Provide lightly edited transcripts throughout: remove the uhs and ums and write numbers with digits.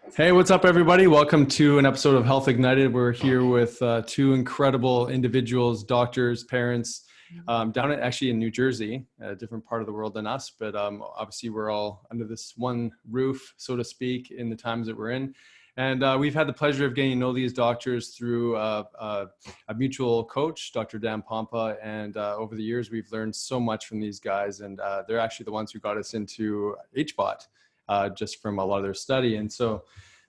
Hey, what's up, everybody? Welcome to an episode of Health Ignited. We're here with two incredible individuals, doctors, parents, down actually in New Jersey, a different part of the world than us. But obviously, we're all under this one roof, so to speak, in the times that we're in. And we've had the pleasure of getting to know these doctors through a mutual coach, Dr. Dan Pompa. And over the years, we've learned so much from these guys. And they're actually the ones who got us into HBOT. Just from a lot of their study. And so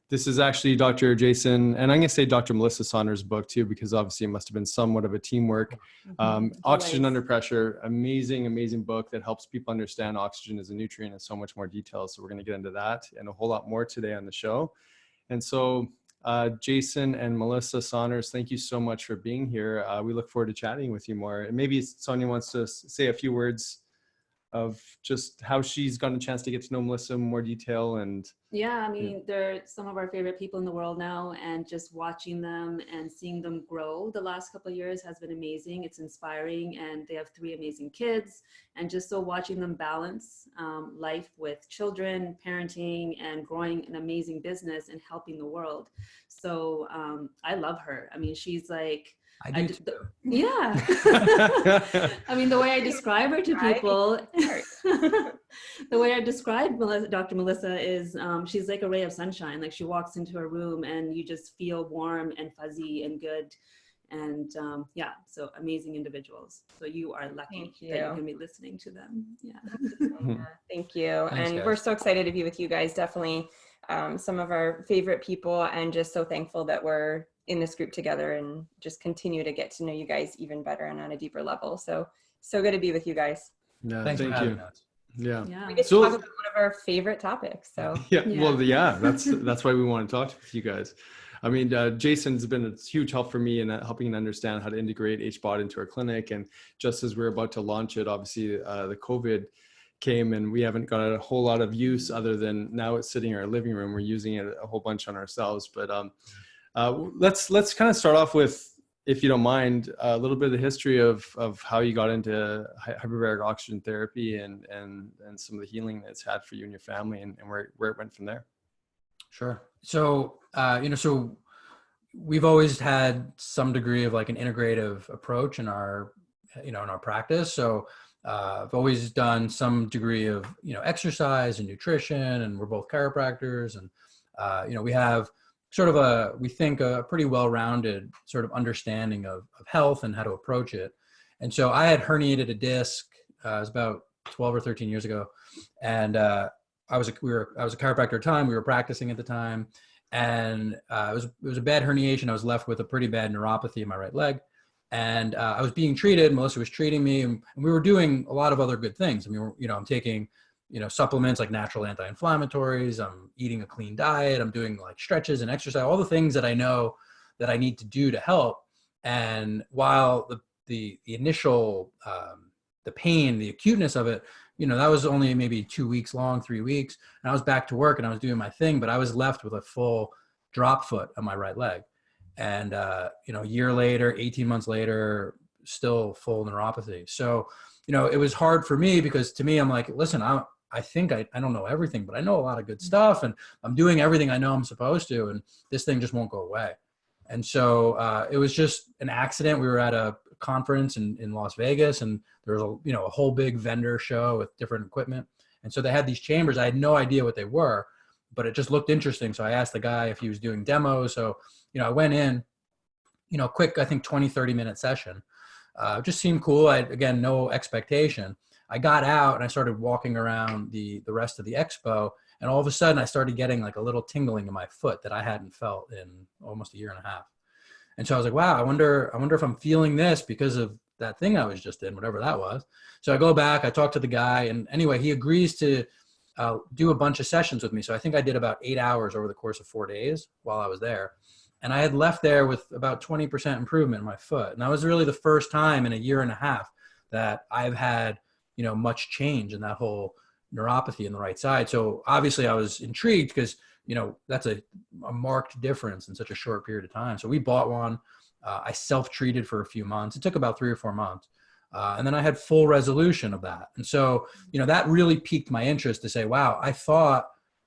this is actually Dr. Jason, and I'm going to say Dr. Melissa Sonners' book too, because obviously it must have been somewhat of a teamwork. Oxygen Under Pressure, amazing, amazing book that helps people understand oxygen as a nutrient in so much more detail. So we're going to get into that and a whole lot more today on the show. And so Jason and Melissa Sonners, thank you so much for being here. We look forward to chatting with you more. And maybe Sonya wants to say a few words of just how she's gotten a chance to get to know Melissa in more detail. And yeah, I mean, they're some of our favorite people in the world now, and just watching them and seeing them grow the last couple of years has been amazing. It's inspiring, and they have 3 amazing kids, and just so watching them balance life with children, parenting, and growing an amazing business and helping the world. So I love her. I mean, she's like, yeah. I mean, the way I describe her to people, the way I describe Dr. Melissa is she's like a ray of sunshine. Like, she walks into a room and you just feel warm and fuzzy and good. And yeah, so amazing individuals. So you are lucky that you can be listening to them. Yeah. Thank you. Thanks, and guys. We're so excited to be with you guys. Definitely some of our favorite people, and just so thankful that we're in this group together and just continue to get to know you guys even better and on a deeper level. So good to be with you guys. Yeah, Thanks thank for you. having us. Yeah. We get to talk about one of our favorite topics. So Well, yeah, that's why we want to talk with you guys. I mean, Jason's been a huge help for me in helping to understand how to integrate HBOT into our clinic. And just as we're about to launch it, obviously the COVID came and we haven't got a whole lot of use other than now it's sitting in our living room. We're using it a whole bunch on ourselves. But let's kind of start off with, if you don't mind, a little bit of the history of how you got into hyperbaric oxygen therapy and some of the healing that it's had for you and your family, and where it went from there. Sure. So, so we've always had some degree of like an integrative approach in our, in our practice. So I've always done some degree of, exercise and nutrition, and we're both chiropractors, and, we have sort of we think a pretty well-rounded sort of understanding of health and how to approach it. And so I had herniated a disc, it was about 12 or 13 years ago. And I was a chiropractor at the time. We were practicing at the time, and it was a bad herniation. I was left with a pretty bad neuropathy in my right leg, and I was being treated. Melissa was treating me, and we were doing a lot of other good things. I mean, I'm taking, supplements like natural anti-inflammatories. I'm eating a clean diet. I'm doing like stretches and exercise, all the things that I know that I need to do to help. And while the initial, the pain, the acuteness of it, that was only maybe 2 weeks long, 3 weeks. And I was back to work and I was doing my thing, but I was left with a full drop foot on my right leg. And, a year later, 18 months later, still full neuropathy. So, it was hard for me because to me, I'm like, listen, I think I don't know everything, but I know a lot of good stuff, and I'm doing everything I know I'm supposed to, and this thing just won't go away. And so it was just an accident. We were at a conference in Las Vegas, and there was a whole big vendor show with different equipment. And so they had these chambers. I had no idea what they were, but it just looked interesting. So I asked the guy if he was doing demos. So, I went in, quick, I think 20, 30-minute session. Just seemed cool. Again, no expectation. I got out and I started walking around the rest of the expo, and all of a sudden I started getting like a little tingling in my foot that I hadn't felt in almost a year and a half. And so I was like, wow, I wonder if I'm feeling this because of that thing I was just in, whatever that was. So I go back, I talk to the guy, and anyway, he agrees to do a bunch of sessions with me. So I think I did about 8 hours over the course of 4 days while I was there. And I had left there with about 20% improvement in my foot. And that was really the first time in a year and a half that I've had, much change in that whole neuropathy in the right side. So obviously I was intrigued because, that's a marked difference in such a short period of time. So we bought one. I self-treated for a few months. It took about 3 or 4 months. And then I had full resolution of that. And so, that really piqued my interest to say, wow, I thought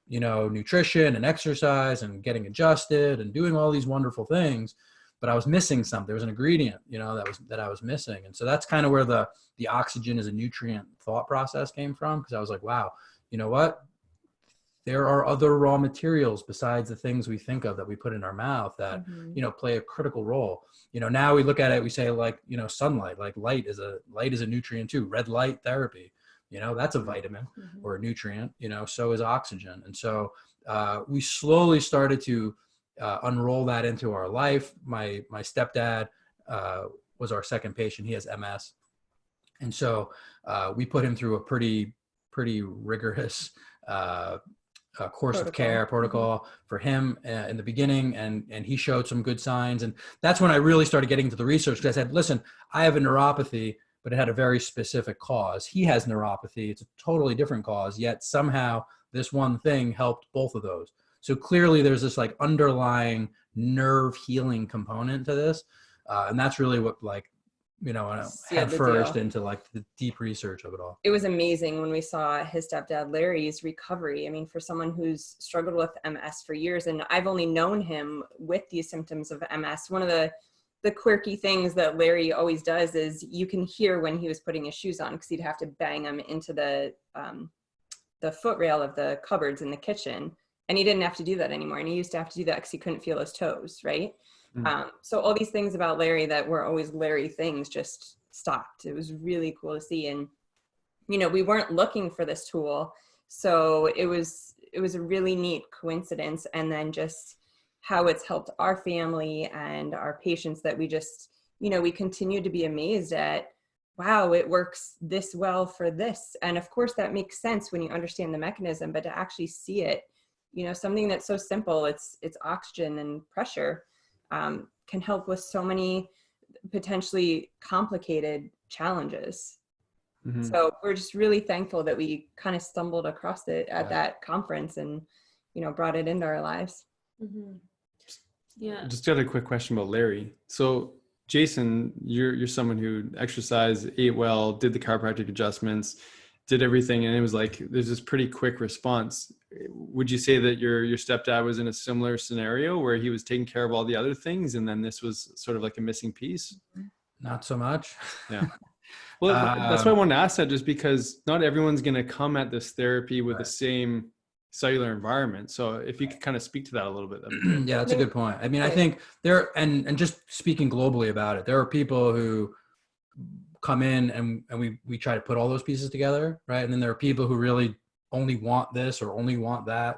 nutrition and exercise and getting adjusted and doing all these wonderful things, but I was missing something. There was an ingredient, that I was missing. And so that's kind of where the oxygen as a nutrient thought process came from. Because I was like, wow, you know what? There are other raw materials besides the things we think of that we put in our mouth that, play a critical role. Now we look at it, we say like, sunlight, like light is a nutrient too. Red light therapy, that's a vitamin or a nutrient, so is oxygen. And so we slowly started to unroll that into our life. My stepdad was our second patient. He has MS. And so we put him through a pretty rigorous course of care protocol for him in the beginning. And he showed some good signs. And that's when I really started getting into the research, because I said, listen, I have a neuropathy, but it had a very specific cause. He has neuropathy. It's a totally different cause, yet somehow this one thing helped both of those. So clearly there's this like underlying nerve healing component to this. And that's really what head first into like the deep research of it all. It was amazing when we saw his stepdad Larry's recovery. I mean, for someone who's struggled with MS for years, and I've only known him with these symptoms of MS, one of the quirky things that Larry always does is you can hear when he was putting his shoes on, because he'd have to bang them into the foot rail of the cupboards in the kitchen. And he didn't have to do that anymore. And he used to have to do that because he couldn't feel his toes, right? So all these things about Larry that were always Larry things just stopped. It was really cool to see. And, we weren't looking for this tool. So it was a really neat coincidence. And then just how it's helped our family and our patients that we just, we continue to be amazed at, wow, it works this well for this. And of course that makes sense when you understand the mechanism, but to actually see it, something that's so simple, it's oxygen and pressure, can help with so many potentially complicated challenges. So we're just really thankful that we kind of stumbled across it at that conference and, brought it into our lives. Yeah. Just got a quick question about Larry. So Jason, you're someone who exercised, ate well, did the chiropractic adjustments, did everything, and it was like there's this pretty quick response. Would you say that your stepdad was in a similar scenario where he was taking care of all the other things and then this was sort of like a missing piece? Not so much. Yeah. Well, that's why I wanted to ask that, just because not everyone's going to come at this therapy with the same cellular environment. So if you could kind of speak to that a little bit. Yeah, that's a good point. I mean, I think and just speaking globally about it, there are people who come in and we try to put all those pieces together, right? And then there are people who really only want this or only want that,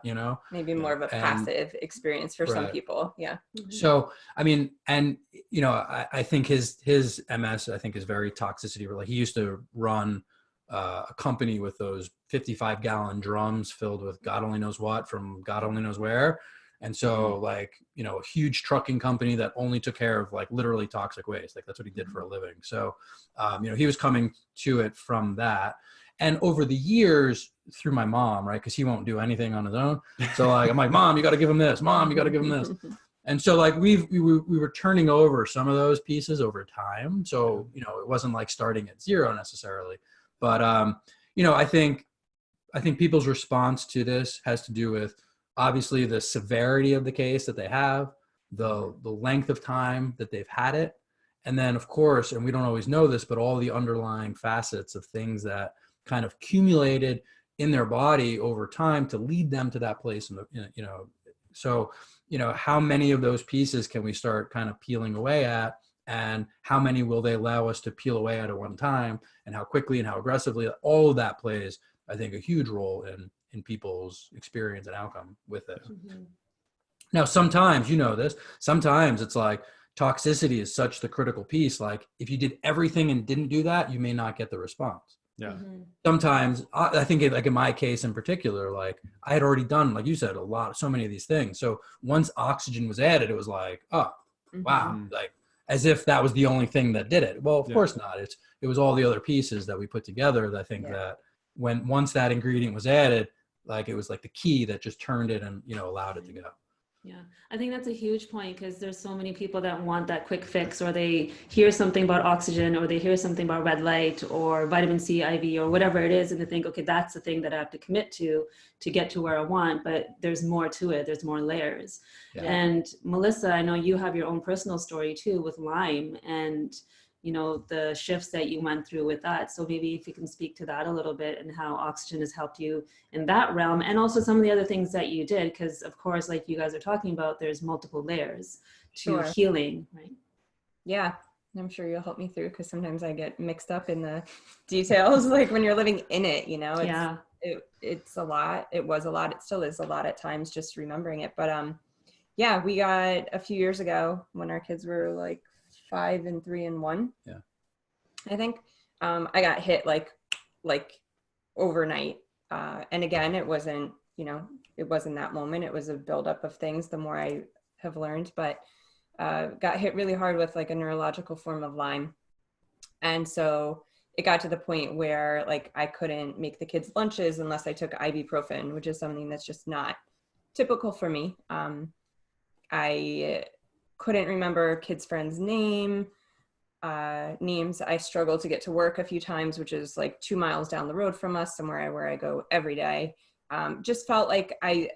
maybe more of a passive experience for some people. Yeah. So I mean, and I think his MS I think is very toxicity related. He used to run a company with those 55-gallon drums filled with God only knows what from God only knows where. And so a huge trucking company that only took care of like literally toxic waste. Like that's what he did for a living. So, he was coming to it from that. And over the years through my mom, right? Cause he won't do anything on his own. So like, I'm like, Mom, you got to give him this. Mom, you got to give him this. And so like we were turning over some of those pieces over time. So, it wasn't like starting at zero necessarily, but, I think people's response to this has to do with obviously the severity of the case that they have, the length of time that they've had it. And then of course, and we don't always know this, but all the underlying facets of things that kind of accumulated in their body over time to lead them to that place. So, how many of those pieces can we start kind of peeling away at, and how many will they allow us to peel away at one time, and how quickly and how aggressively? All of that plays, I think, a huge role in people's experience and outcome with it. Now, sometimes, sometimes it's like toxicity is such the critical piece. Like if you did everything and didn't do that, you may not get the response. Yeah. Sometimes I think like in my case in particular, like I had already done, like you said, so many of these things. So once oxygen was added, it was like, oh, wow. Like as if that was the only thing that did it. Well, of course not. It was all the other pieces that we put together that I think that once that ingredient was added, like it was like the key that just turned it and, allowed it to go. Yeah, I think that's a huge point because there's so many people that want that quick fix, or they hear something about oxygen, or they hear something about red light or vitamin C IV or whatever it is, and they think, okay, that's the thing that I have to commit to get to where I want. But there's more to it. There's more layers. Yeah. And Melissa, I know you have your own personal story too with Lyme, and you know, the shifts that you went through with that. So maybe if you can speak to that a little bit and how oxygen has helped you in that realm, and also some of the other things that you did, because of course, like you guys are talking about, there's multiple layers to healing, right? Yeah, I'm sure you'll help me through, because sometimes I get mixed up in the details, like when you're living in it, you know. It's a lot. It was a lot. It still is a lot at times, just remembering it. But yeah, we got a few years ago when our kids were like 5 and 3 and 1. Yeah, I think I got hit like overnight. And again, it wasn't, you know, it wasn't that moment. It was a buildup of things the more I have learned, but got hit really hard with like a neurological form of Lyme. And so it got to the point where like I couldn't make the kids' lunches unless I took ibuprofen, which is something that's just not typical for me. I couldn't remember kids' friends' names. I struggled to get to work a few times, which is like 2 miles down the road from us, somewhere where I go every day. Just felt like I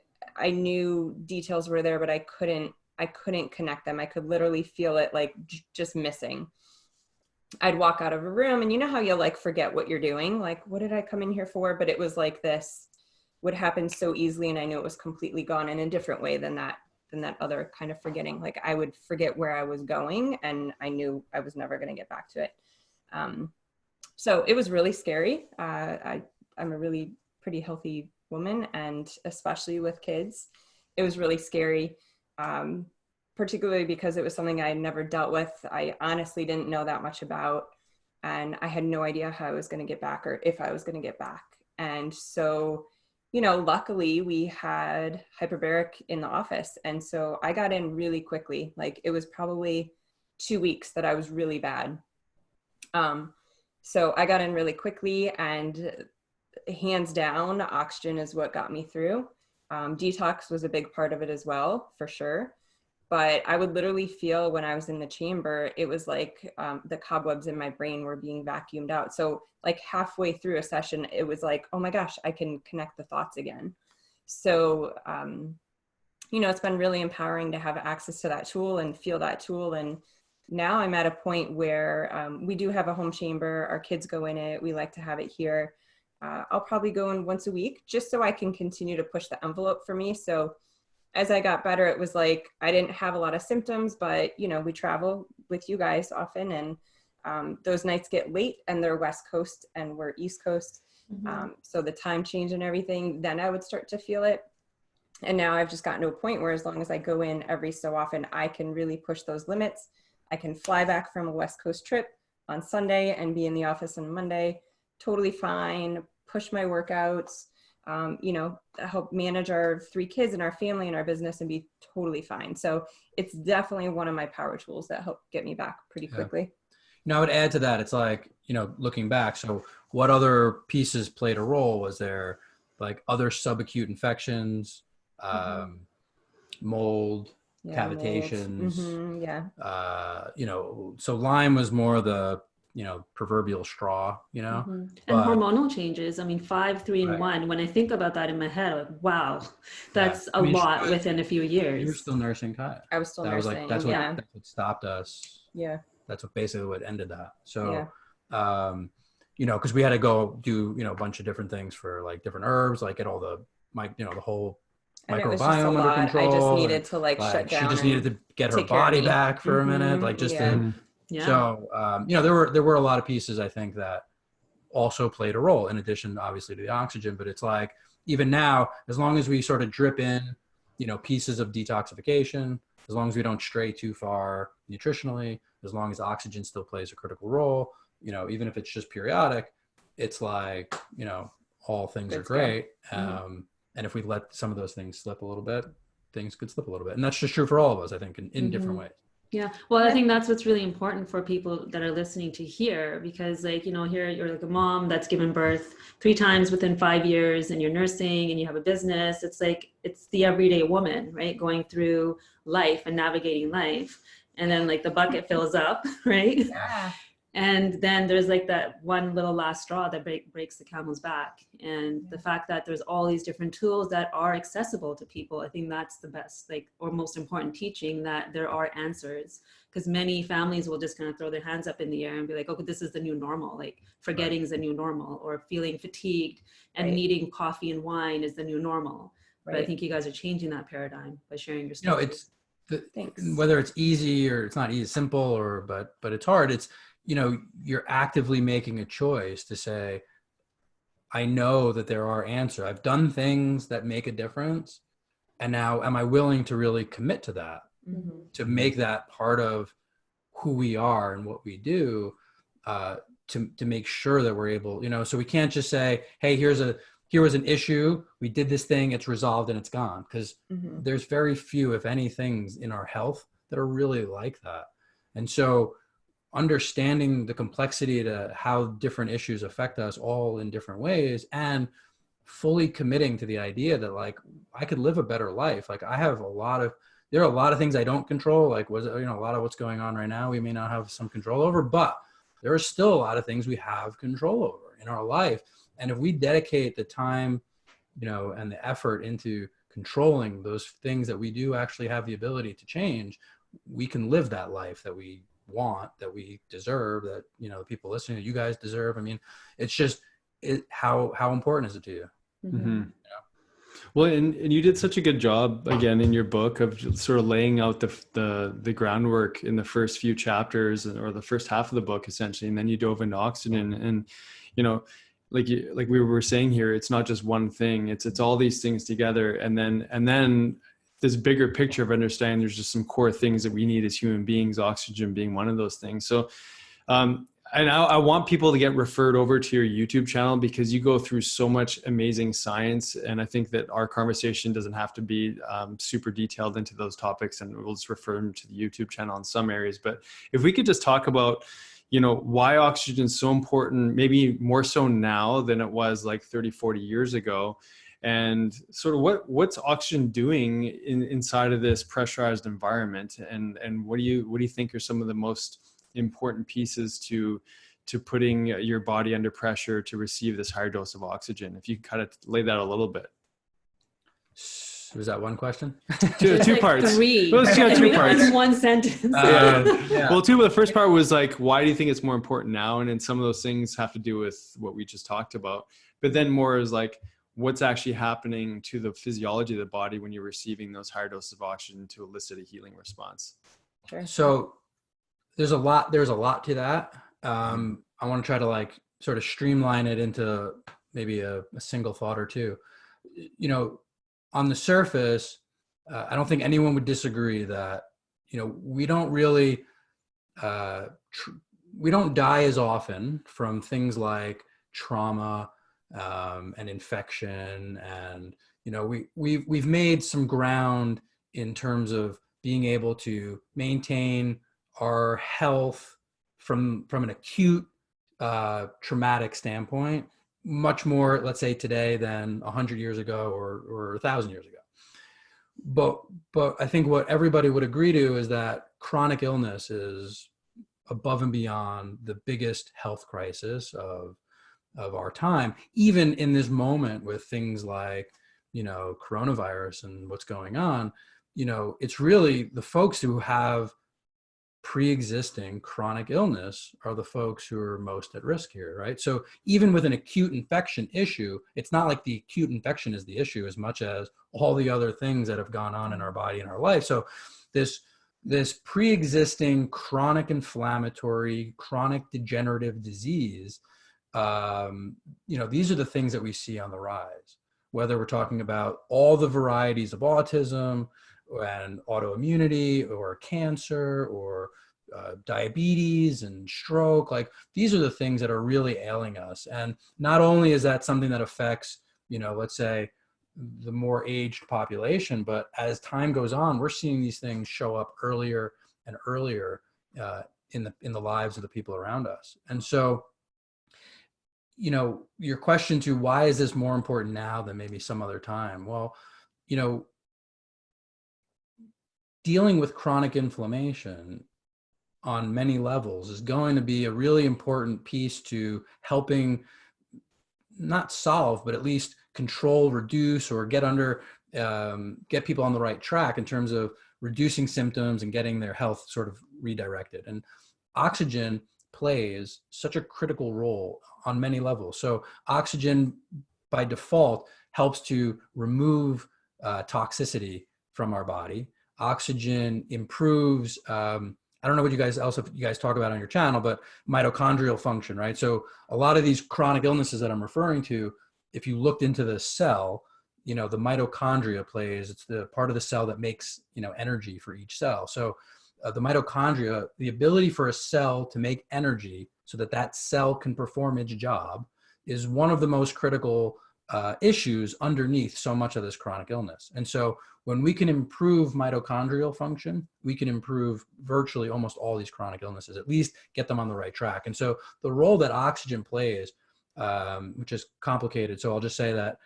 knew details were there, but I couldn't connect them. I could literally feel it like just missing. I'd walk out of a room, and you know how you'll like forget what you're doing? Like, what did I come in here for? But it was like this would happen so easily, and I knew it was completely gone in a different way than that other kind of forgetting. Like I would forget where I was going, and I knew I was never going to get back to it. So it was really scary. I'm a really pretty healthy woman, and especially with kids, it was really scary, particularly because it was something I had never dealt with. I honestly didn't know that much about, and I had no idea how I was going to get back or if I was going to get back. And so, you know, luckily we had Hyperbaric in the office. And so I got in really quickly. Like it was probably 2 weeks that I was really bad. So I got in really quickly, and hands down, oxygen is what got me through. Detox was a big part of it as well, for sure. But I would literally feel when I was in the chamber, it was like the cobwebs in my brain were being vacuumed out. So like halfway through a session, it was like, oh my gosh, I can connect the thoughts again. So, you know, it's been really empowering to have access to that tool and feel that tool. And now I'm at a point where we do have a home chamber. Our kids go in it. We like to have it here. I'll probably go in once a week just so I can continue to push the envelope for me. So as I got better, it was like, I didn't have a lot of symptoms, but you know, we travel with you guys often, and those nights get late, and they're West Coast and we're East Coast. So the time change and everything, then I would start to feel it. And now I've just gotten to a point where as long as I go in every so often, I can really push those limits. I can fly back from a West Coast trip on Sunday and be in the office on Monday, totally fine, push my workouts, you know, help manage our 3 kids and our family and our business and be totally fine. So it's definitely one of my power tools that help get me back pretty quickly. You know, I would add to that. It's like, you know, looking back. So what other pieces played a role? Was there like other subacute infections, mold, cavitations? You know, so Lyme was more the, you know, proverbial straw, you know, and hormonal changes. I mean, 5, 3, and 1. When I think about that in my head, like, wow, that's a lot within a few years. You were still nursing Kaya. I was still nursing. Like, that's what stopped us. Yeah. That's what basically what ended that. So, you know, because we had to go do, you know, a bunch of different things for like different herbs, like get all the, you know, the whole microbiome under control. I just needed to like shut down. She just needed to get her body back for a minute, like just to. Yeah. So, you know, there were a lot of pieces, I think, that also played a role in addition, obviously, to the oxygen. But it's like, even now, as long as we sort of drip in, you know, pieces of detoxification, as long as we don't stray too far nutritionally, as long as oxygen still plays a critical role, you know, even if it's just periodic, it's like, you know, all things are great. And if we let some of those things slip a little bit, things could slip a little bit. And that's just true for all of us, I think, in different ways. Yeah. Well, I think that's what's really important for people that are listening to hear, because like, you know, here you're like a mom that's given birth 3 times within 5 years and you're nursing and you have a business. It's like, it's the everyday woman, right? Going through life and navigating life. And then like the bucket fills up, right? Yeah. And then there's like that one little last straw that breaks the camel's back. And the fact that there's all these different tools that are accessible to people, I think that's the best, like, or most important teaching, that there are answers. Because many families will just kind of throw their hands up in the air and be like, oh, this is the new normal. Like forgetting is the new normal, or feeling fatigued and needing coffee and wine is the new normal. But I think you guys are changing that paradigm by sharing your story. You know, it's whether it's easy or it's not easy, simple, or but it's hard. It's, you know, you're actively making a choice to say, I know that there are answers. I've done things that make a difference. And now am I willing to really commit to that, to make that part of who we are and what we do, to make sure that we're able, you know, so we can't just say, hey, here was an issue. We did this thing, it's resolved and it's gone. Because there's very few, if any, things in our health that are really like that. And so understanding the complexity to how different issues affect us all in different ways, and fully committing to the idea that like, I could live a better life. Like there are a lot of things I don't control. Like a lot of what's going on right now, we may not have some control over, but there are still a lot of things we have control over in our life. And if we dedicate the time, you know, and the effort into controlling those things that we do actually have the ability to change, we can live that life that we want, that we deserve, that, you know, the people listening to you guys deserve. I mean, it's just how important is it to you? Yeah. Well, and you did such a good job again in your book of sort of laying out the groundwork in the first few chapters, or the first half of the book essentially, and then you dove into oxygen. And you know, like we were saying here, it's not just one thing, it's all these things together, and then this bigger picture of understanding there's just some core things that we need as human beings, oxygen being one of those things. So, and I want people to get referred over to your YouTube channel, because you go through so much amazing science. And I think that our conversation doesn't have to be super detailed into those topics, and we'll just refer them to the YouTube channel in some areas. But if we could just talk about, you know, why oxygen is so important, maybe more so now than it was like 30, 40 years ago. And sort of what's oxygen doing inside of this pressurized environment, and what do you think are some of the most important pieces to putting your body under pressure to receive this higher dose of oxygen? If you kind of lay that a little bit. Was that one question? two parts. 3. Well, it's 2 parts. In one sentence. Yeah. Well, the first part was like, why do you think it's more important now? And then some of those things have to do with what we just talked about. But then more is like, what's actually happening to the physiology of the body when you're receiving those higher doses of oxygen to elicit a healing response. Sure. So there's a lot to that. I want to try to like sort of streamline it into maybe a single thought or two. You know, on the surface, I don't think anyone would disagree that, you know, we don't really, we don't die as often from things like trauma, and infection, and, you know, we've made some ground in terms of being able to maintain our health from an acute traumatic standpoint much more, let's say, today than 100 years ago or 1,000 years ago. But I think what everybody would agree to is that chronic illness is above and beyond the biggest health crisis of our time, even in this moment with things like, you know, coronavirus and what's going on. You know, it's really the folks who have pre-existing chronic illness are the folks who are most at risk here, right? So even with an acute infection issue, it's not like the acute infection is the issue as much as all the other things that have gone on in our body and our life. So this pre-existing chronic inflammatory, chronic degenerative disease, you know, these are the things that we see on the rise, whether we're talking about all the varieties of autism and autoimmunity or cancer or diabetes and stroke. Like, these are the things that are really ailing us. And not only is that something that affects, you know, let's say the more aged population, but as time goes on, we're seeing these things show up earlier and earlier in the lives of the people around us. And so, your question to why is this more important now than maybe some other time? Well, dealing with chronic inflammation on many levels is going to be a really important piece to helping not solve, but at least control, reduce, or get people on the right track in terms of reducing symptoms and getting their health sort of redirected. And oxygen plays such a critical role on many levels. So oxygen by default helps to remove toxicity from our body. Oxygen improves, I don't know what you guys talk about on your channel, but mitochondrial function, right? So a lot of these chronic illnesses that I'm referring to, if you looked into the cell, the mitochondria it's the part of the cell that makes, energy for each cell. So the mitochondria, the ability for a cell to make energy so that that cell can perform its job, is one of the most critical issues underneath so much of this chronic illness. And so when we can improve mitochondrial function, we can improve virtually almost all these chronic illnesses, at least get them on the right track. And so the role that oxygen plays, which is complicated, so I'll just say that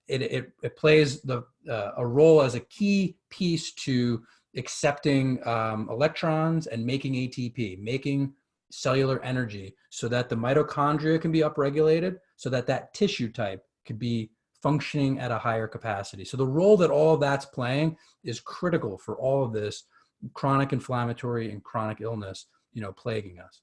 it plays a role as a key piece to accepting electrons and making ATP, making cellular energy, so that the mitochondria can be upregulated, so that tissue type could be functioning at a higher capacity. So the role that all of that's playing is critical for all of this chronic inflammatory and chronic illness, plaguing us.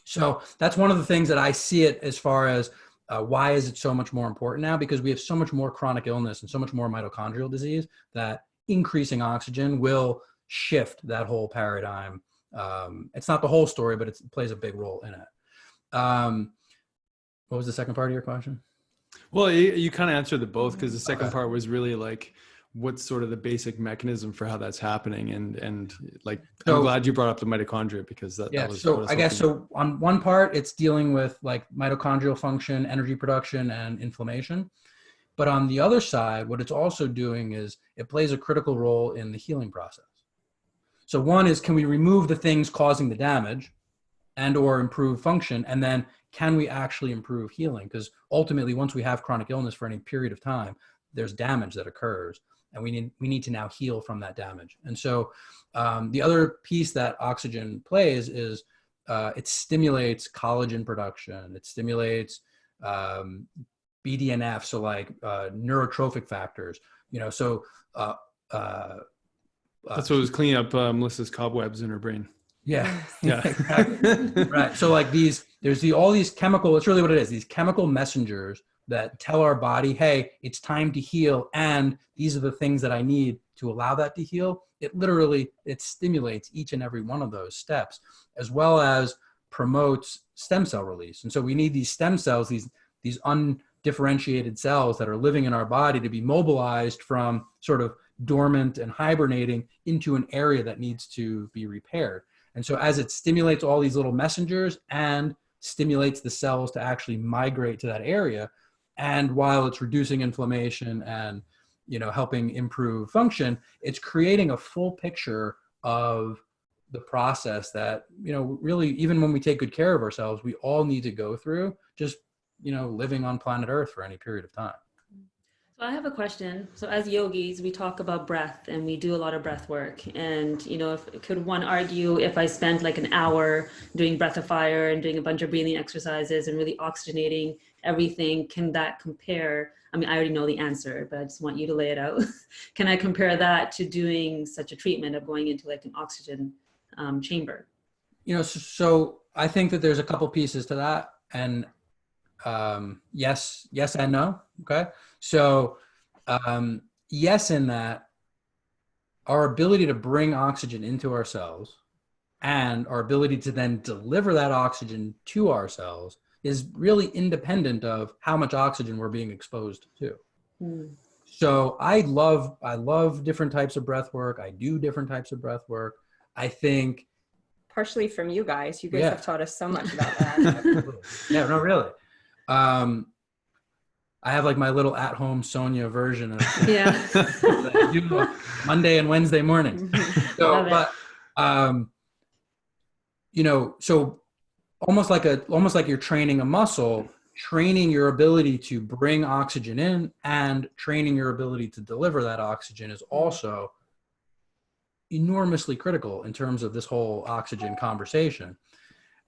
So that's one of the things that I see it as far as why is it so much more important now? Because we have so much more chronic illness and so much more mitochondrial disease that increasing oxygen will shift that whole paradigm. It's not the whole story, but it plays a big role in it. What was the second part of your question? Well, you kind of answered the both, because the second part was really like, what's sort of the basic mechanism for how that's happening, and like, I'm glad you brought up the mitochondria, because that was. So I guess so. On one part, it's dealing with like mitochondrial function, energy production, and inflammation. But on the other side, what it's also doing is it plays a critical role in the healing process. So one is, can we remove the things causing the damage and or improve function? And then can we actually improve healing? Because ultimately, once we have chronic illness for any period of time, there's damage that occurs, and we need to now heal from that damage. And so the other piece that oxygen plays is it stimulates collagen production. It stimulates BDNF, so like neurotrophic factors, so that's what was cleaning up Melissa's cobwebs in her brain. Yeah. Exactly. Right. So like all these chemical, it's really what it is, these chemical messengers that tell our body, hey, it's time to heal, and these are the things that I need to allow that to heal. It stimulates each and every one of those steps, as well as promotes stem cell release. And so we need these stem cells, these undifferentiated cells that are living in our body, to be mobilized from sort of dormant and hibernating into an area that needs to be repaired. And so as it stimulates all these little messengers and stimulates the cells to actually migrate to that area, and while it's reducing inflammation and helping improve function, it's creating a full picture of the process that really, even when we take good care of ourselves, we all need to go through, just living on planet Earth for any period of time. So I have a question. So as yogis, we talk about breath, and we do a lot of breath work. And, could one argue, if I spent like an hour doing breath of fire and doing a bunch of breathing exercises and really oxygenating everything, can that compare? I mean, I already know the answer, but I just want you to lay it out. Can I compare that to doing such a treatment of going into like an oxygen chamber? So I think that there's a couple pieces to that. And yes and no. Okay. So, yes, in that our ability to bring oxygen into our cells and our ability to then deliver that oxygen to our cells is really independent of how much oxygen we're being exposed to. So I love different types of breath work. I do different types of breath work. I think partially from you guys have taught us so much about that. Yeah, no, really. I have like my little at-home Sonya version of that I do Monday and Wednesday mornings. So, Um, so almost like you're training a muscle, training your ability to bring oxygen in and training your ability to deliver that oxygen is also enormously critical in terms of this whole oxygen conversation.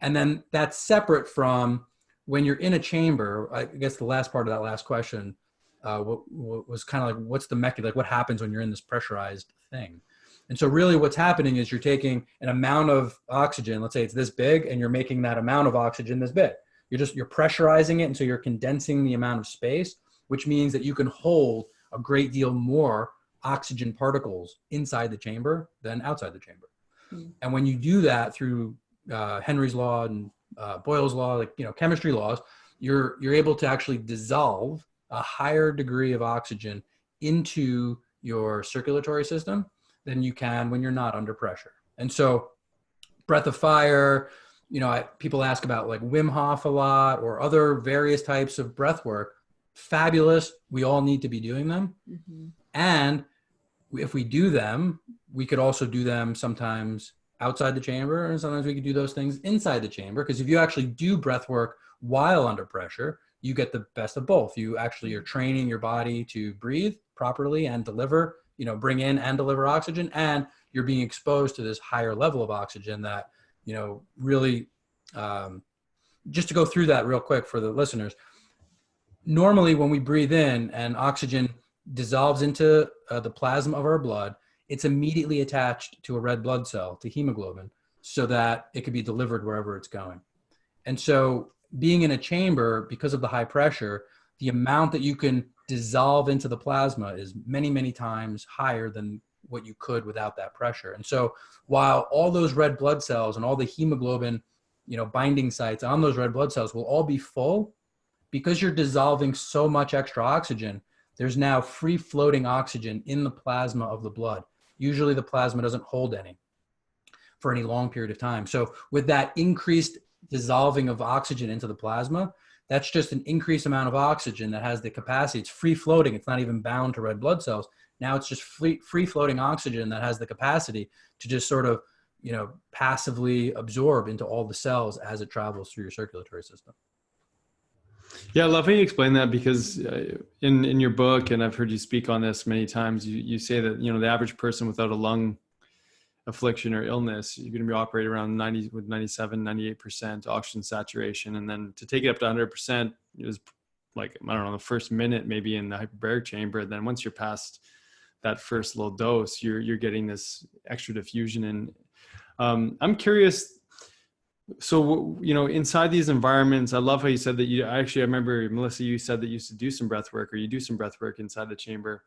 And then that's separate from when you're in a chamber. I guess the last part of that last question what was kind of like, what's the mechanism, like what happens when you're in this pressurized thing? And so really what's happening is you're taking an amount of oxygen, let's say it's this big, and you're making that amount of oxygen this big. You're pressurizing it, and so you're condensing the amount of space, which means that you can hold a great deal more oxygen particles inside the chamber than outside the chamber. Mm. And when you do that through Henry's law and Boyle's law, like, chemistry laws, you're able to actually dissolve a higher degree of oxygen into your circulatory system than you can when you're not under pressure. And so breath of fire, people ask about like Wim Hof a lot, or other various types of breath work. Fabulous. We all need to be doing them. Mm-hmm. And if we do them, we could also do them sometimes outside the chamber, and sometimes we could do those things inside the chamber. Because if you actually do breath work while under pressure, you get the best of both. You actually are training your body to breathe properly and deliver, bring in and deliver oxygen, and you're being exposed to this higher level of oxygen that, really, just to go through that real quick for the listeners. Normally when we breathe in and oxygen dissolves into the plasma of our blood, it's immediately attached to a red blood cell, to hemoglobin, so that it can be delivered wherever it's going. And so being in a chamber, because of the high pressure, the amount that you can dissolve into the plasma is many, many times higher than what you could without that pressure. And so while all those red blood cells and all the hemoglobin, binding sites on those red blood cells will all be full, because you're dissolving so much extra oxygen, there's now free floating oxygen in the plasma of the blood. Usually the plasma doesn't hold any for any long period of time. So with that increased dissolving of oxygen into the plasma, that's just an increased amount of oxygen that has the capacity. It's free floating. It's not even bound to red blood cells. Now it's just free floating oxygen that has the capacity to just sort of, passively absorb into all the cells as it travels through your circulatory system. Yeah, I love how you explain that, because in your book, and I've heard you speak on this many times, you say that, the average person without a lung affliction or illness, you're going to be operating around 97, 98% oxygen saturation. And then to take it up to 100% is like, I don't know, the first minute maybe in the hyperbaric chamber. Then once you're past that first little dose, you're getting this extra diffusion. And I'm curious, so, inside these environments, I love how you said that I remember, Melissa, you said that you used to do some breath work, or you do some breath work inside the chamber.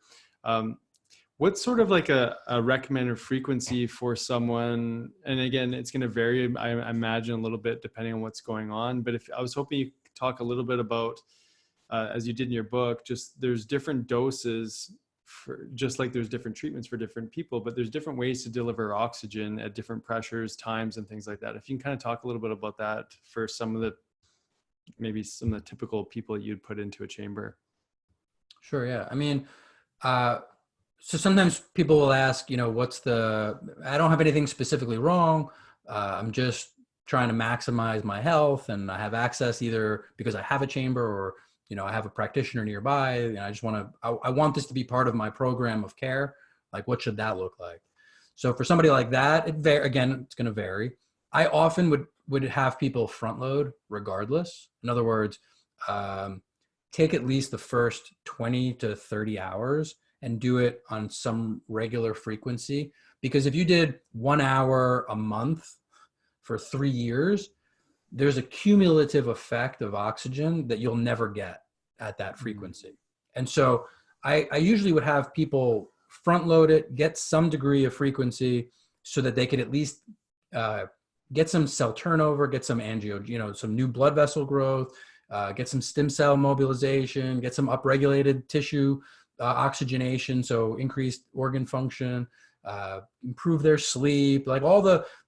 What's sort of like a recommended frequency for someone? And again, it's going to vary, I imagine, a little bit depending on what's going on. But if I was hoping you could talk a little bit about, as you did in your book, just there's different doses, just like there's different treatments for different people, but there's different ways to deliver oxygen at different pressures, times, and things like that. If you can kind of talk a little bit about that for some of the typical people you'd put into a chamber. Sure. Yeah. I mean, so sometimes people will ask, I don't have anything specifically wrong. I'm just trying to maximize my health, and I have access either because I have a chamber or, I have a practitioner nearby. And I just I want this to be part of my program of care. Like, what should that look like? So for somebody like that, again, it's going to vary. I often would have people front load regardless. In other words, take at least the first 20 to 30 hours and do it on some regular frequency. Because if you did 1 hour a month for 3 years, there's a cumulative effect of oxygen that you'll never get at that frequency. And so I usually would have people front load it, get some degree of frequency so that they could at least get some cell turnover, get some some new blood vessel growth, get some stem cell mobilization, get some upregulated tissue oxygenation, so increased organ function, improve their sleep, like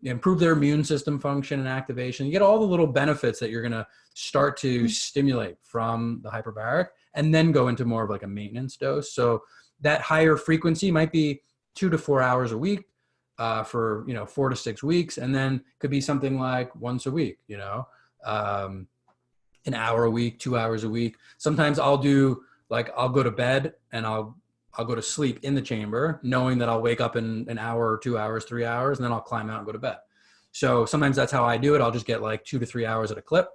improve their immune system function and activation. You get all the little benefits that you're going to start to stimulate from the hyperbaric, and then go into more of like a maintenance dose. So that higher frequency might be 2 to 4 hours a week. for, 4 to 6 weeks. And then could be something like once a week, an hour a week, 2 hours a week. Sometimes I'll go to bed and I'll go to sleep in the chamber, knowing that I'll wake up in an hour or 2 hours, 3 hours, and then I'll climb out and go to bed. So sometimes that's how I do it. I'll just get like 2 to 3 hours at a clip.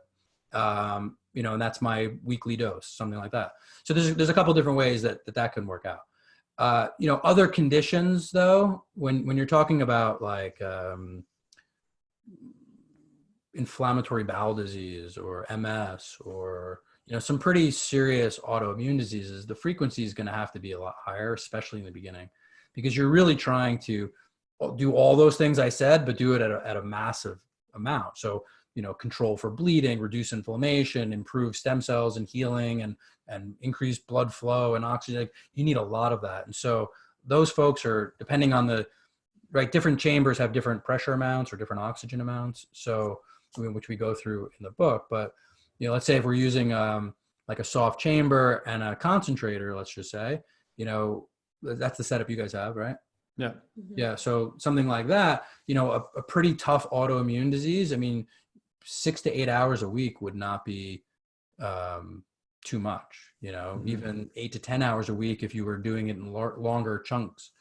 And that's my weekly dose, something like that. So there's a couple different ways that can work out. Other conditions though, when you're talking about like inflammatory bowel disease or MS or, some pretty serious autoimmune diseases, the frequency is going to have to be a lot higher, especially in the beginning, because you're really trying to do all those things I said, but do it at a massive amount. So, control for bleeding, reduce inflammation, improve stem cells and healing, and increase blood flow and oxygen. Like, you need a lot of that. And so those folks are, depending on different chambers have different pressure amounts or different oxygen amounts. So, which we go through in the book, but let's say if we're using like a soft chamber and a concentrator, let's just say, that's the setup you guys have, right? Yeah. Yeah. So something like that, a pretty tough autoimmune disease. I mean, 6 to 8 hours a week would not be too much, even 8 to 10 hours a week, if you were doing it in longer chunks,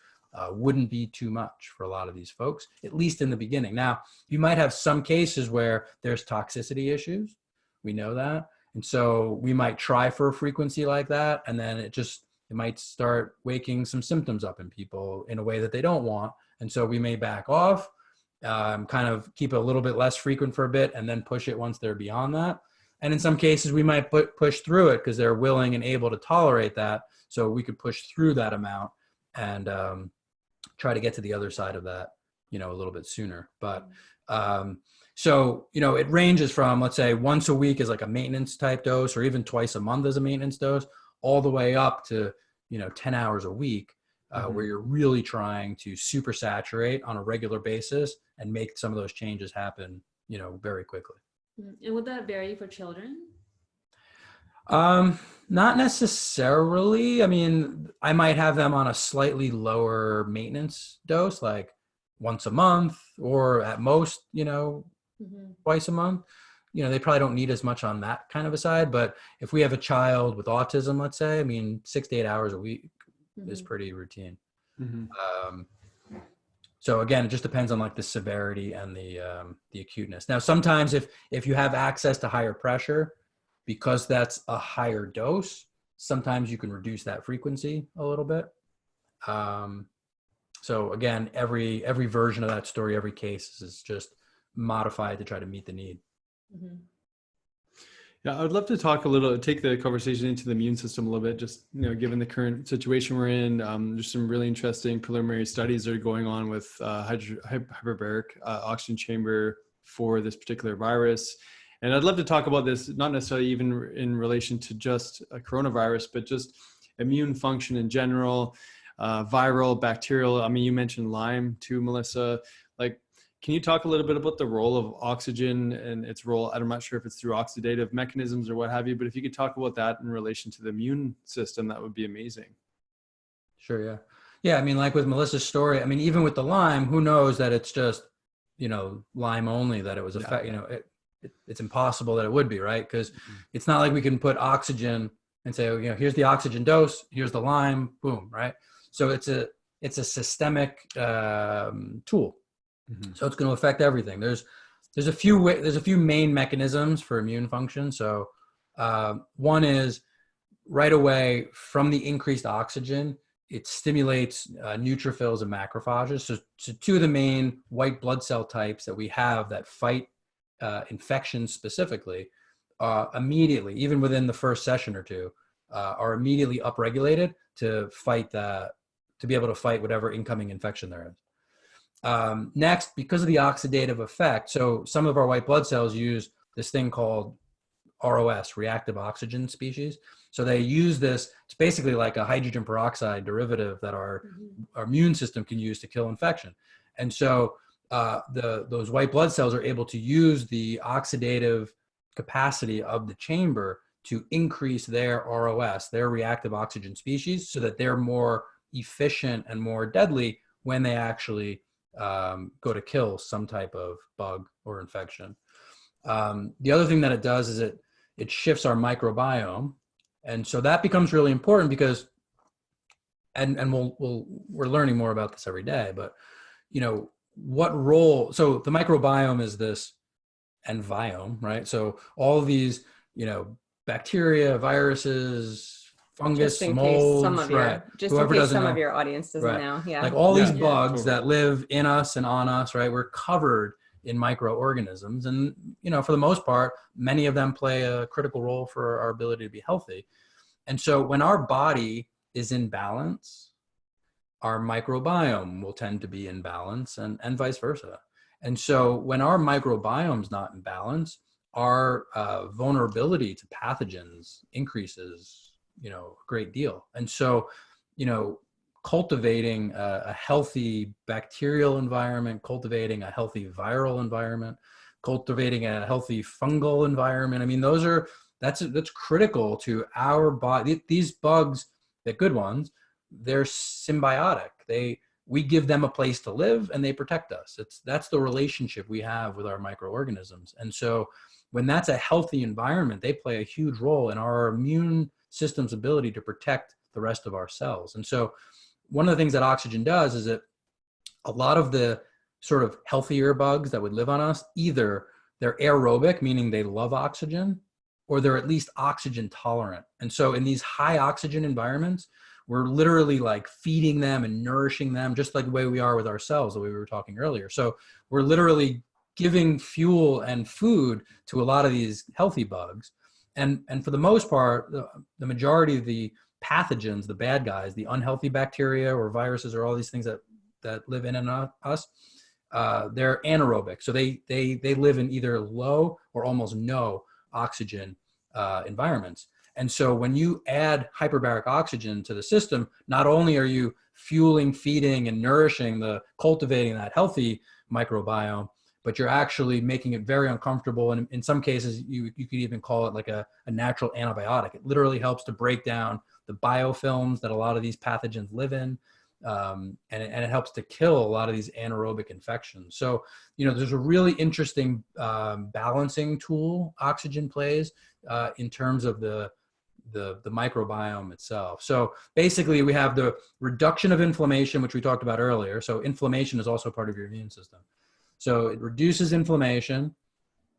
wouldn't be too much for a lot of these folks, at least in the beginning. Now, you might have some cases where there's toxicity issues. We know that. And so we might try for a frequency like that. And then it might start waking some symptoms up in people in a way that they don't want. And so we may back off, kind of keep it a little bit less frequent for a bit, and then push it once they're beyond that. And in some cases, we might push through it because they're willing and able to tolerate that. So we could push through that amount and try to get to the other side of that, a little bit sooner. But so, it ranges from, let's say, once a week is like a maintenance type dose, or even twice a month as a maintenance dose, all the way up to, 10 hours a week, where you're really trying to super saturate on a regular basis and make some of those changes happen, very quickly. And would that vary for children? Not necessarily. I mean, I might have them on a slightly lower maintenance dose, like once a month, or at most, twice a month. They probably don't need as much on that kind of a side. But if we have a child with autism, let's say, I mean, 6 to 8 hours a week is pretty routine. So again, it just depends on like the severity and the acuteness. Now, sometimes if you have access to higher pressure, because that's a higher dose, sometimes you can reduce that frequency a little bit. So again, every version of that story, every case is just modified to try to meet the need. Yeah, I would love to take the conversation into the immune system a little bit, just, given the current situation we're in. There's some really interesting preliminary studies that are going on with hyperbaric oxygen chamber for this particular virus. And I'd love to talk about this, not necessarily even in relation to just a coronavirus, but just immune function in general, viral, bacterial. I mean, you mentioned Lyme too, Melissa. Like, can you talk a little bit about the role of oxygen and its role? I'm not sure if it's through oxidative mechanisms or what have you, but if you could talk about that in relation to the immune system, that would be amazing. Sure, yeah. Yeah, I mean, like with Melissa's story, I mean, even with the Lyme, who knows that it's just, Lyme only, that it was it's impossible that it would be, right? Because it's not like we can put oxygen and say, here's the oxygen dose, here's the Lyme, boom, right? So it's a systemic tool. So it's going to affect everything. There's a few main mechanisms for immune function. So one is right away from the increased oxygen, it stimulates neutrophils and macrophages. So two of the main white blood cell types that we have that fight infections specifically, immediately, even within the first session or two, are immediately upregulated to be able to fight whatever incoming infection there is. Next, because of the oxidative effect, so some of our white blood cells use this thing called ROS, reactive oxygen species. So they use this, it's basically like a hydrogen peroxide derivative that our immune system can use to kill infection. And so those white blood cells are able to use the oxidative capacity of the chamber to increase their ROS, their reactive oxygen species, so that they're more efficient and more deadly when they actually go to kill some type of bug or infection. The other thing that it does is it shifts our microbiome. And so that becomes really important because, and we're learning more about this every day, but what role, so the microbiome is this enviome, right? So all of these, bacteria, viruses, fungus, molds, right? Just in case some of your audience doesn't know. Yeah. Like all these bugs that live in us and on us, right? We're covered in microorganisms. And, for the most part, many of them play a critical role for our ability to be healthy. And so when our body is in balance, our microbiome will tend to be in balance and vice versa. And so when our microbiome's not in balance, our vulnerability to pathogens increases, a great deal. And so, cultivating a healthy bacterial environment, cultivating a healthy viral environment, cultivating a healthy fungal environment. I mean, that's critical to our body. These bugs, the good ones, they're symbiotic. We give them a place to live and they protect us. That's the relationship we have with our microorganisms. And so when that's a healthy environment, they play a huge role in our immune system's ability to protect the rest of our cells. And so one of the things that oxygen does is that a lot of the sort of healthier bugs that would live on us, either they're aerobic, meaning they love oxygen, or they're at least oxygen tolerant. And so in these high oxygen environments, we're literally like feeding them and nourishing them just like the way we are with our cells, the way we were talking earlier. So we're literally giving fuel and food to a lot of these healthy bugs. And for the most part, the majority of the pathogens, the bad guys, the unhealthy bacteria or viruses or all these things that live in and us, they're anaerobic. So they live in either low or almost no oxygen environments. And so when you add hyperbaric oxygen to the system, not only are you fueling, feeding, and nourishing cultivating that healthy microbiome, but you're actually making it very uncomfortable. And in some cases, you could even call it like a natural antibiotic. It literally helps to break down the biofilms that a lot of these pathogens live in. And it helps to kill a lot of these anaerobic infections. So, there's a really interesting balancing tool oxygen plays in terms of the microbiome itself. So basically we have the reduction of inflammation, which we talked about earlier. So inflammation is also part of your immune system. So it reduces inflammation,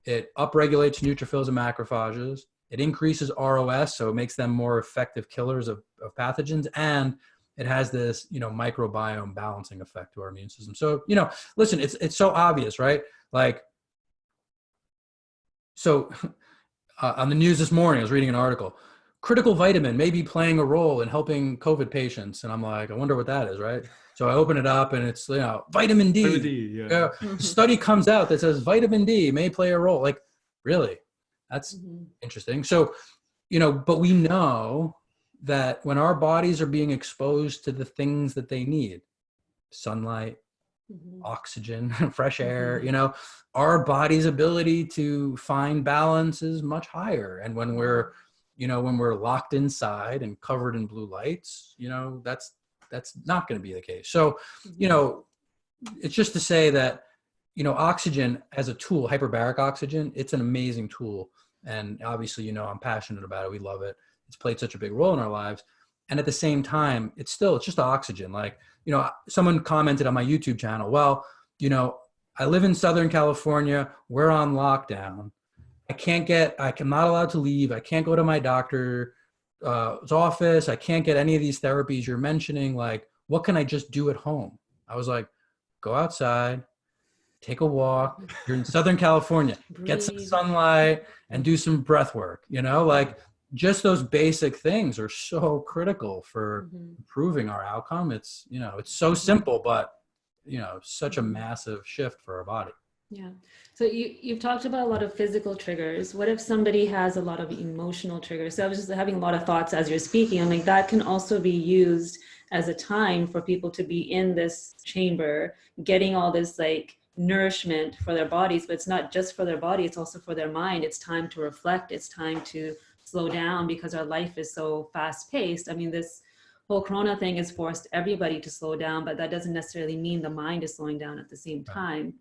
it upregulates neutrophils and macrophages, it increases ROS, so it makes them more effective killers of pathogens, and it has this, microbiome balancing effect to our immune system. So, listen, it's so obvious, right? Like, so on the news this morning, I was reading an article, critical vitamin may be playing a role in helping COVID patients. And I'm like, I wonder what that is, right? So I open it up and it's, vitamin D. Vitamin D, yeah. Study comes out that says vitamin D may play a role. Like, really? That's interesting. So, but we know that when our bodies are being exposed to the things that they need, sunlight, oxygen, fresh air, our body's ability to find balance is much higher. And when we're locked inside and covered in blue lights, that's not going to be the case. So, it's just to say that, oxygen as a tool, hyperbaric oxygen, it's an amazing tool. And obviously, I'm passionate about it. We love it. It's played such a big role in our lives. And at the same time, it's just oxygen. Like, someone commented on my YouTube channel, well, I live in Southern California. We're on lockdown. I'm not allowed to leave. I can't go to my doctor's office. I can't get any of these therapies you're mentioning. Like, what can I just do at home? I was like, go outside, take a walk. You're in Southern California, get some sunlight and do some breath work, like just those basic things are so critical for improving our outcome. It's, it's so simple, but, such a massive shift for our body. Yeah. So you've talked about a lot of physical triggers. What if somebody has a lot of emotional triggers? So I was just having a lot of thoughts as you're speaking. I'm like, that can also be used as a time for people to be in this chamber, getting all this like nourishment for their bodies, but it's not just for their body, it's also for their mind. It's time to reflect. It's time to slow down because our life is so fast paced. I mean, this whole Corona thing has forced everybody to slow down, but that doesn't necessarily mean the mind is slowing down at the same time.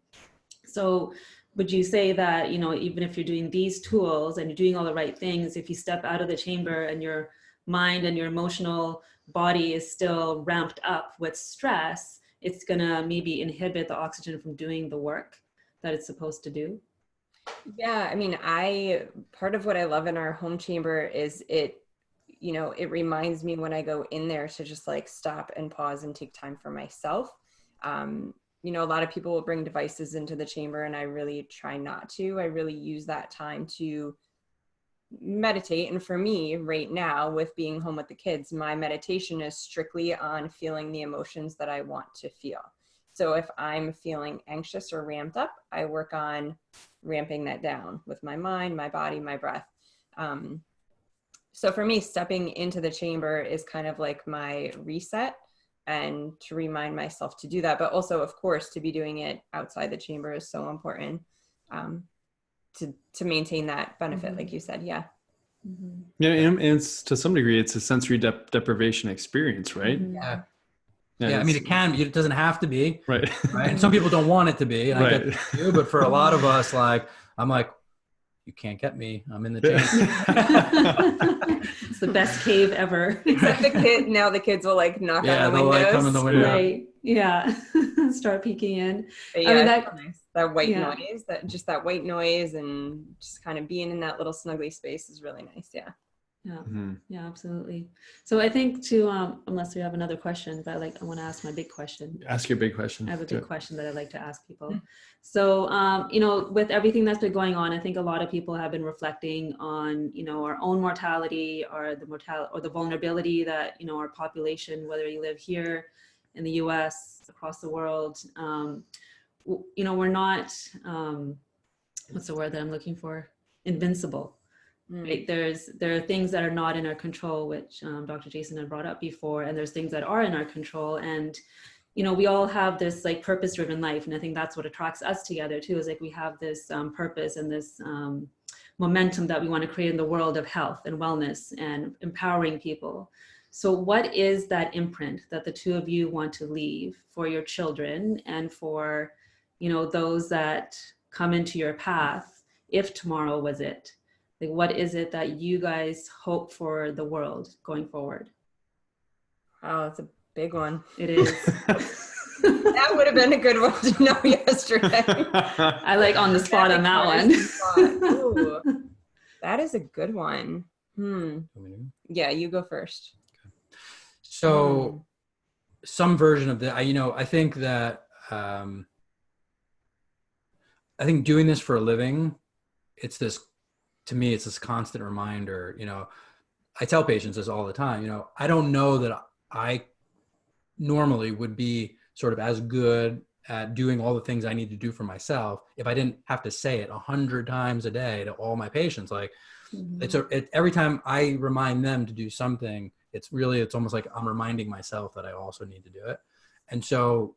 So would you say that, you know, even if you're doing these tools and you're doing all the right things, if you step out of the chamber and your mind and your emotional body is still ramped up with stress, it's gonna maybe inhibit the oxygen from doing the work that it's supposed to do? Yeah, I mean, part of what I love in our home chamber is it, you know, it reminds me when I go in there to just like stop and pause and take time for myself. You know, a lot of people will bring devices into the chamber and I really try not to. I really use that time to meditate. And for me right now, with being home with the kids, my meditation is strictly on feeling the emotions that I want to feel. So if I'm feeling anxious or ramped up, I work on ramping that down with my mind, my body, my breath. So for me, stepping into the chamber is kind of like my reset, and to remind myself to do that. But also, of course, to be doing it outside the chamber is so important to maintain that benefit, like you said. Yeah. Yeah, and it's to some degree, it's a sensory deprivation experience, right? Yeah. Yeah, I mean, it doesn't have to be. Right. Right. And some people don't want it to be. And I get that too, but for a lot of us, like, I'm like, you can't get me. I'm in the chamber. It's the best cave ever. Except now the kids will like knock on the windows. Like come in the window. Right. Yeah. Start peeking in. But yeah, I mean, nice. That white noise, that white noise, and just kind of being in that little snuggly space is really nice. Yeah. Yeah. Yeah, absolutely. So I think unless you have another question, but I want to ask my big question. Ask your big question. I have a big question that I'd like to ask people. So, you know, with everything that's been going on, I think a lot of people have been reflecting on, you know, our own mortality or the vulnerability that, you know, our population, whether you live here in the US, across the world, you know, we're not, what's the word that I'm looking for? Invincible. Right? There are things that are not in our control, which Dr. Jason had brought up before, and there's things that are in our control. And, you know, we all have this like purpose-driven life. And I think that's what attracts us together too, is like we have this purpose and this momentum that we want to create in the world of health and wellness and empowering people. So what is that imprint that the two of you want to leave for your children and for, you know, those that come into your path if tomorrow was it? Like, what is it that you guys hope for the world going forward? Oh, it's a big one. It is. That would have been a good one to know yesterday. I like on the spot on that one. Ooh, that is a good one. Yeah, you go first. Okay. So some version of that, you know, I think that, I think doing this for a living, to me, it's this constant reminder. You know, I tell patients this all the time, you know, I don't know that I normally would be sort of as good at doing all the things I need to do for myself if I didn't have to say it 100 times a day to all my patients. Like every time I remind them to do something, it's almost like I'm reminding myself that I also need to do it. And so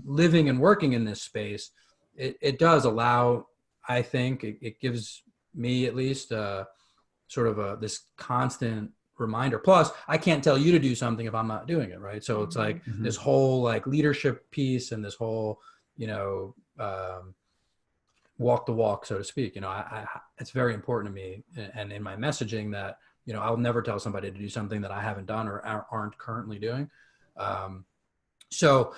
living and working in this space, it does allow, I think it gives me at least sort of this constant reminder. Plus, I can't tell you to do something if I'm not doing it, right? So it's like this whole like leadership piece and this whole, you know, walk the walk, so to speak. You know, it's very important to me, and in my messaging that, you know, I'll never tell somebody to do something that I haven't done or aren't currently doing. So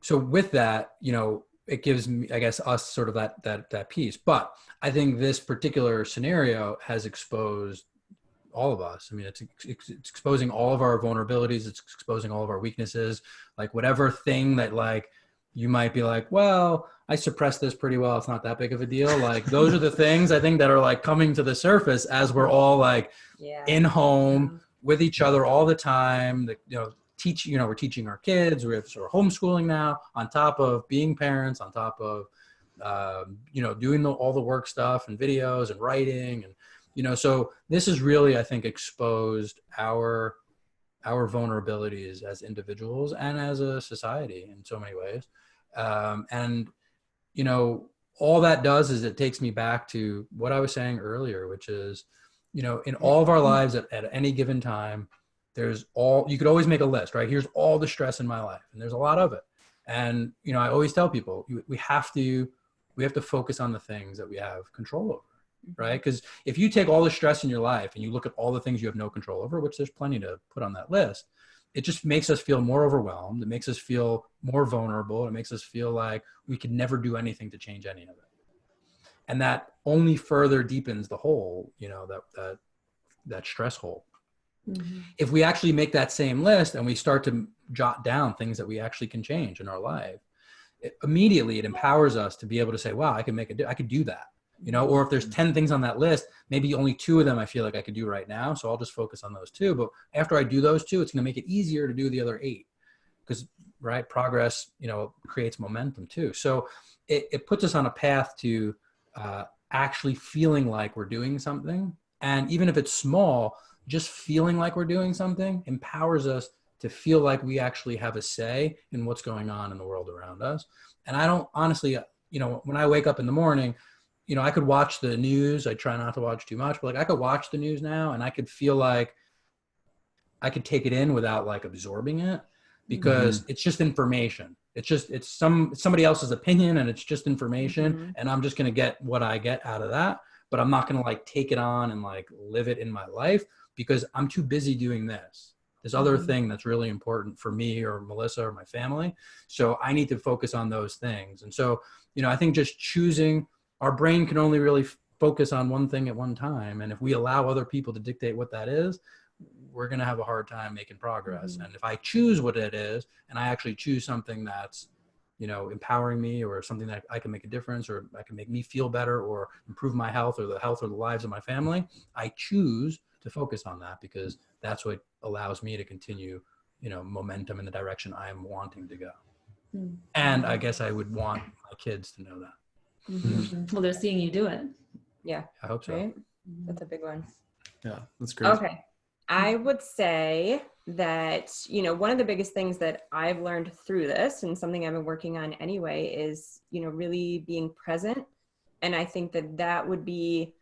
with that, you know, it gives me, I guess, us sort of that piece. But I think this particular scenario has exposed all of us. I mean, it's exposing all of our vulnerabilities. It's exposing all of our weaknesses. Like whatever thing that like you might be like, well, I suppressed this pretty well, it's not that big of a deal. Like those are the things I think that are like coming to the surface as we're all like in home with each other all the time. You know, we're teaching our kids, we're sort of homeschooling now on top of being parents, on top of, you know, doing all the work stuff and videos and writing. And, you know, so this has really, I think, exposed our vulnerabilities as individuals and as a society in so many ways. And, you know, all that does is it takes me back to what I was saying earlier, which is, you know, in all of our lives at any given time, you could always make a list, right? Here's all the stress in my life, and there's a lot of it. And, I always tell people we have to focus on the things that we have control over, right? Because if you take all the stress in your life and you look at all the things you have no control over, which there's plenty to put on that list, it just makes us feel more overwhelmed. It makes us feel more vulnerable. It makes us feel like we could never do anything to change any of it. And that only further deepens the hole, that stress hole. Mm-hmm. If we actually make that same list and we start to jot down things that we actually can change in our life, immediately it empowers us to be able to say, wow, I could do that. Or if there's 10 things on that list, maybe only 2 of them I feel like I could do right now. So I'll just focus on those 2. But after I do those 2, it's going to make it easier to do the other 8 because, right, progress, creates momentum too. So it puts us on a path to actually feeling like we're doing something. And even if it's small, just feeling like we're doing something empowers us to feel like we actually have a say in what's going on in the world around us. And I don't honestly, when I wake up in the morning, I could watch the news. I try not to watch too much, but I could watch the news now and I could feel like I could take it in without absorbing it because it's just information. It's somebody else's opinion and it's just information and I'm just going to get what I get out of that, but I'm not going to take it on and live it in my life because I'm too busy doing this other thing that's really important for me or Melissa or my family. So I need to focus on those things. And so, I think just choosing, our brain can only really focus on one thing at one time. And if we allow other people to dictate what that is, we're going to have a hard time making progress. And if I choose what it is, and I actually choose something that's, empowering me or something that I can make a difference or I can make me feel better or improve my health or the lives of my family, I choose to focus on that because that's what allows me to continue, momentum in the direction I'm wanting to go. And I guess I would want my kids to know that. Well, they're seeing you do it. Yeah. I hope so. Right? That's a big one. Yeah, that's great. Okay. I would say that, one of the biggest things that I've learned through this and something I've been working on anyway is, really being present. And I think that would be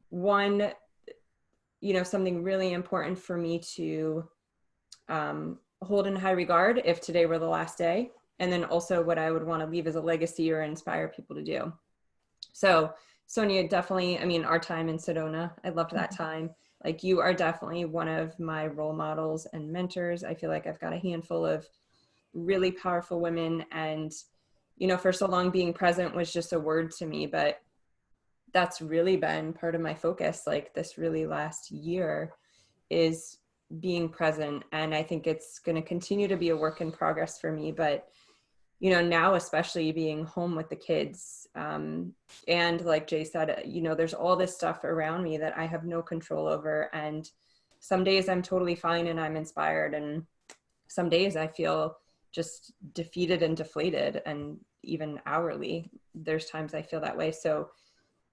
one, something really important for me to hold in high regard if today were the last day. And then also what I would want to leave as a legacy or inspire people to do. So Sonya, definitely, our time in Sedona, I loved that time. You are definitely one of my role models and mentors. I feel like I've got a handful of really powerful women and, for so long being present was just a word to me, but that's really been part of my focus. This really last year is being present. And I think it's going to continue to be a work in progress for me, but now especially being home with the kids, and like Jay said, there's all this stuff around me that I have no control over. And some days I'm totally fine and I'm inspired. And some days I feel just defeated and deflated. And even hourly, there's times I feel that way. So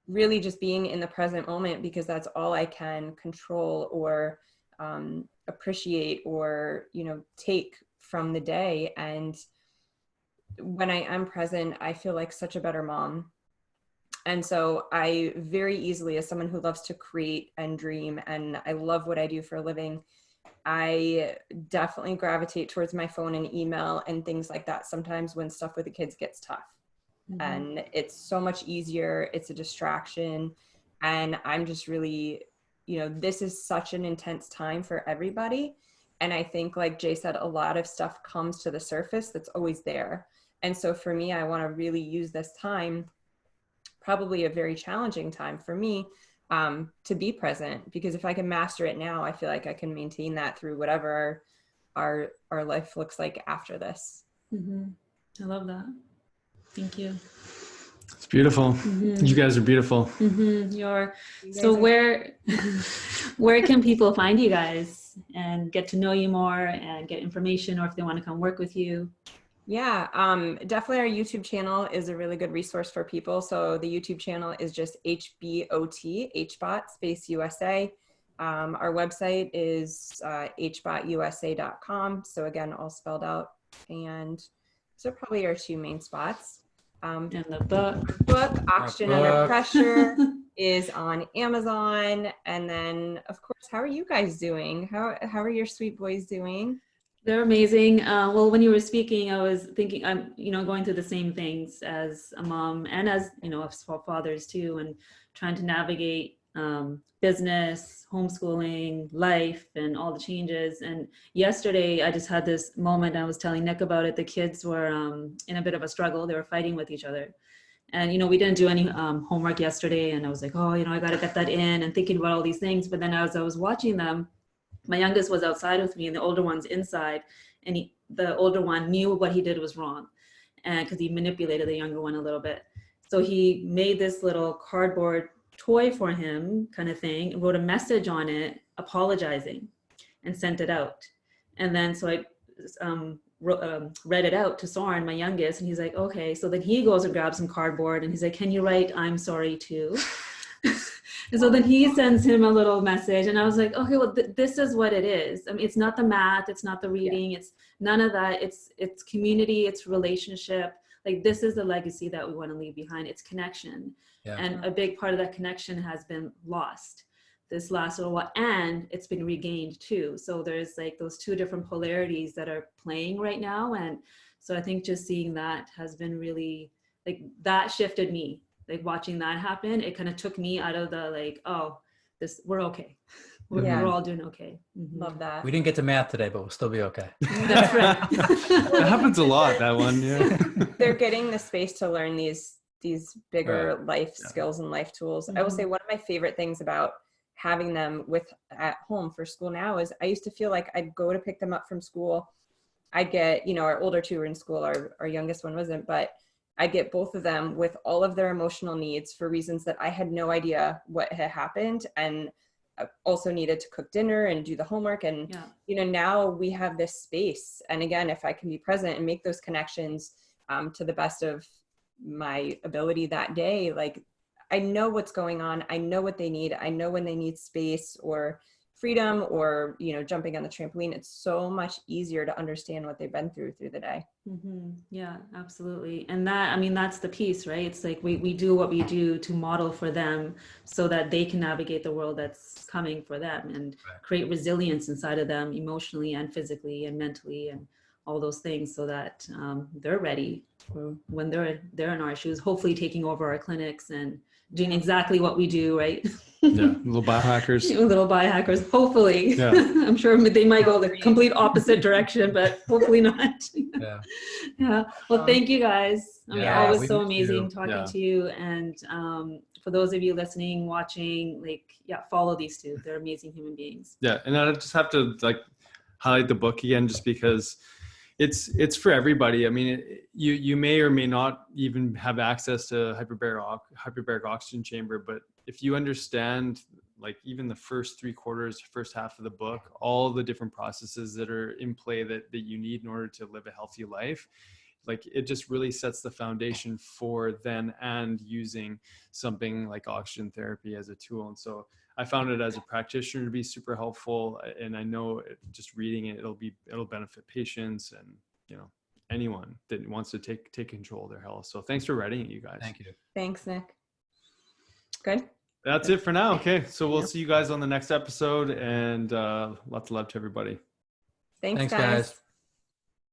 really just being in the present moment, because that's all I can control or appreciate or, take from the day. And when I am present, I feel like such a better mom. And so I very easily, as someone who loves to create and dream, and I love what I do for a living, I definitely gravitate towards my phone and email and things like that sometimes when stuff with the kids gets tough. And it's so much easier. It's a distraction. And I'm just really, this is such an intense time for everybody. And I think, like Jay said, a lot of stuff comes to the surface that's always there. And so for me, I want to really use this time, probably a very challenging time for me, to be present, because if I can master it now, I feel like I can maintain that through whatever our life looks like after this. I love that. Thank you. It's beautiful. You guys are beautiful. So where can people find you guys and get to know you more and get information, or if they want to come work with you? Yeah, definitely our YouTube channel is a really good resource for people. So the YouTube channel is just HBOT space USA. Our website is hbotusa.com. So again, all spelled out. And so probably our 2 main spots. And the book, Oxygen Under Pressure. is on Amazon. And then, of course, how are you guys doing? How are your sweet boys doing? They're amazing. Well, when you were speaking, I was thinking I'm, going through the same things as a mom and as, as fathers too, and trying to navigate business, homeschooling, life, and all the changes. And yesterday I just had this moment. I was telling Nick about it. The kids were in a bit of a struggle. They were fighting with each other. And, we didn't do any homework yesterday. And I was like, oh, I got to get that in, and thinking about all these things. But then as I was watching them, my youngest was outside with me and the older one's inside. And the older one knew what he did was wrong. And because he manipulated the younger one a little bit. So he made this little cardboard toy for him kind of thing, and wrote a message on it apologizing, and sent it out. And then so I read it out to Soren, my youngest, and he's like, okay. So then he goes and grabs some cardboard and he's like, can you write I'm sorry too? And so then he sends him a little message, and I was like, okay, well, this is what it is. I mean, it's not the math, it's not the reading, it's none of that. It's community, it's relationship. Like, this is the legacy that we want to leave behind. It's connection. Yeah. And a big part of that connection has been lost this last little while, and it's been regained too. So there's like those two different polarities that are playing right now. And so I think just seeing that has been really, like, that shifted me. Like, watching that happen, it kind of took me out of the, like, oh, we're okay. We're all doing okay. Mm-hmm. Love that. We didn't get to math today, but we'll still be okay. That's right. That happens a lot, that one. Yeah. They're getting the space to learn these bigger life skills and life tools. Mm-hmm. I will say one of my favorite things about having them at home for school now is I used to feel like I'd go to pick them up from school. I'd get, our older two were in school, our youngest one wasn't, but I get both of them with all of their emotional needs for reasons that I had no idea what had happened, and also needed to cook dinner and do the homework. And, now we have this space. And again, if I can be present and make those connections to the best of my ability that day, like, I know what's going on. I know what they need. I know when they need space or freedom or, jumping on the trampoline. It's so much easier to understand what they've been through the day. Mm-hmm. Yeah, absolutely. And that's the piece, right? It's like we do what we do to model for them so that they can navigate the world that's coming for them, and create resilience inside of them emotionally and physically and mentally and all those things, so that they're ready for when they're in our shoes, hopefully taking over our clinics and doing exactly what we do, right? Yeah, little biohackers. Little biohackers, hopefully. Yeah. I'm sure they might go the complete opposite direction, but hopefully not. Yeah. Yeah. Well, thank you guys. Always so amazing talking to you. And for those of you listening, watching, follow these two. They're amazing human beings. Yeah. And I just have to highlight the book again, just because it's for everybody. I mean, you may or may not even have access to hyperbaric oxygen chamber, but if you understand, even the first half of the book, all the different processes that are in play that you need in order to live a healthy life, it just really sets the foundation for then and using something like oxygen therapy as a tool. And so I found it as a practitioner to be super helpful, and I know just reading it, it'll benefit patients and anyone that wants to take control of their health. So thanks for writing it, you guys. Thank you. Thanks, Nick. Good. That's it for now. Okay, so we'll see you guys on the next episode, and lots of love to everybody. Thanks guys.